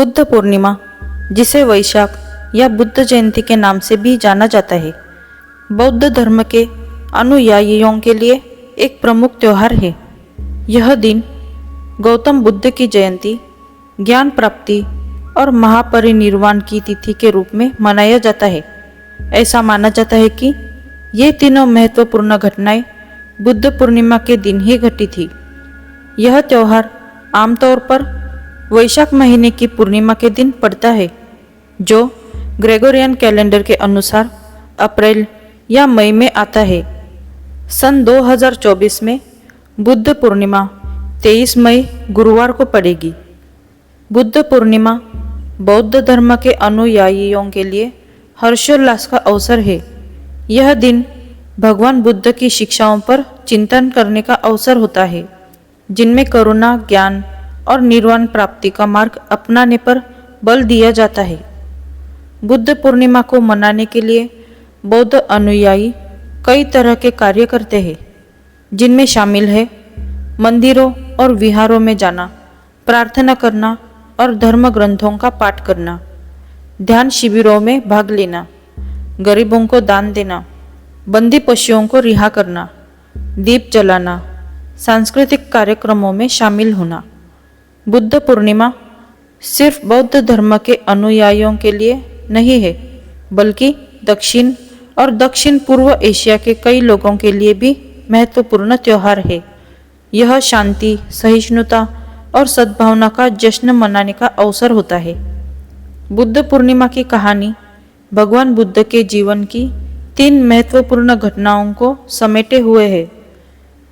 बुद्ध पूर्णिमा, जिसे वैशाख या बुद्ध जयंती के नाम से भी जाना जाता है, बौद्ध धर्म के अनुयायियों के लिए एक प्रमुख त्यौहार है। यह दिन गौतम बुद्ध की जयंती, ज्ञान प्राप्ति और महापरिनिर्वाण की तिथि के रूप में मनाया जाता है। ऐसा माना जाता है कि ये तीनों महत्वपूर्ण घटनाएं बुद्ध पूर्णिमा के दिन ही घटी थी। यह त्यौहार आमतौर पर वैशाख महीने की पूर्णिमा के दिन पड़ता है, जो ग्रेगोरियन कैलेंडर के अनुसार अप्रैल या मई में आता है। सन 2024 में बुद्ध पूर्णिमा 23 मई गुरुवार को पड़ेगी। बुद्ध पूर्णिमा बौद्ध धर्म के अनुयायियों के लिए हर्षोल्लास का अवसर है। यह दिन भगवान बुद्ध की शिक्षाओं पर चिंतन करने का अवसर होता है, जिनमें करुणा, ज्ञान और निर्वाण प्राप्ति का मार्ग अपनाने पर बल दिया जाता है। बुद्ध पूर्णिमा को मनाने के लिए बौद्ध अनुयायी कई तरह के कार्य करते हैं, जिनमें शामिल है मंदिरों और विहारों में जाना, प्रार्थना करना और धर्म ग्रंथों का पाठ करना, ध्यान शिविरों में भाग लेना, गरीबों को दान देना, बंदी पशुओं को रिहा करना, दीप जलाना, सांस्कृतिक कार्यक्रमों में शामिल होना। बुद्ध पूर्णिमा सिर्फ बौद्ध धर्म के अनुयायियों के लिए नहीं है, बल्कि दक्षिण और दक्षिण पूर्व एशिया के कई लोगों के लिए भी महत्वपूर्ण त्यौहार है। यह शांति, सहिष्णुता और सद्भावना का जश्न मनाने का अवसर होता है। बुद्ध पूर्णिमा की कहानी भगवान बुद्ध के जीवन की 3 महत्वपूर्ण घटनाओं को समेटे हुए है।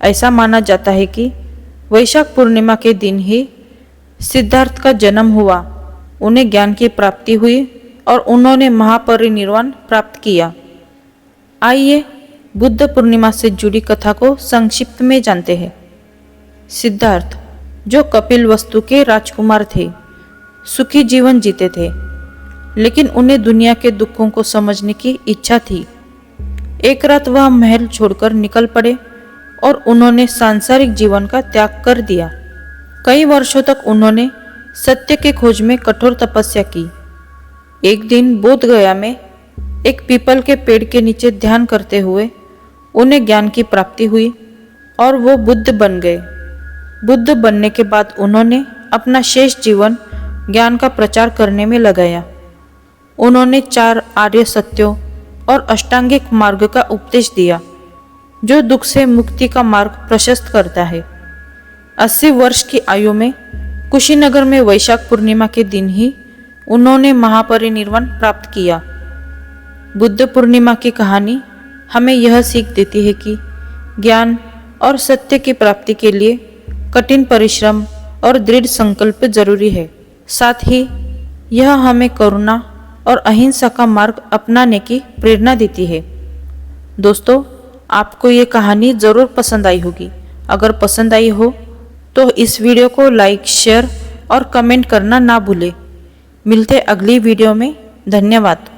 ऐसा माना जाता है कि वैशाख पूर्णिमा के दिन ही सिद्धार्थ का जन्म हुआ, उन्हें ज्ञान की प्राप्ति हुई और उन्होंने महापरिनिर्वाण प्राप्त किया। आइए बुद्ध पूर्णिमा से जुड़ी कथा को संक्षिप्त में जानते हैं। सिद्धार्थ, जो कपिलवस्तु के राजकुमार थे, सुखी जीवन जीते थे, लेकिन उन्हें दुनिया के दुखों को समझने की इच्छा थी। एक रात वह महल छोड़कर निकल पड़े और उन्होंने सांसारिक जीवन का त्याग कर दिया। कई वर्षों तक उन्होंने सत्य के खोज में कठोर तपस्या की। एक दिन बोध गया में एक पीपल के पेड़ के नीचे ध्यान करते हुए उन्हें ज्ञान की प्राप्ति हुई और वो बुद्ध बन गए। बुद्ध बनने के बाद उन्होंने अपना शेष जीवन ज्ञान का प्रचार करने में लगाया। उन्होंने 4 आर्य सत्यों और अष्टांगिक मार्ग का उपदेश दिया, जो दुख से मुक्ति का मार्ग प्रशस्त करता है। 80 वर्ष की आयु में कुशीनगर में वैशाख पूर्णिमा के दिन ही उन्होंने महापरिनिर्वाण प्राप्त किया। बुद्ध पूर्णिमा की कहानी हमें यह सीख देती है कि ज्ञान और सत्य की प्राप्ति के लिए कठिन परिश्रम और दृढ़ संकल्प जरूरी है। साथ ही यह हमें करुणा और अहिंसा का मार्ग अपनाने की प्रेरणा देती है। दोस्तों, आपको ये कहानी ज़रूर पसंद आई होगी। अगर पसंद आई हो तो इस वीडियो को लाइक, शेयर और कमेंट करना ना भूलें। मिलते अगली वीडियो में। धन्यवाद।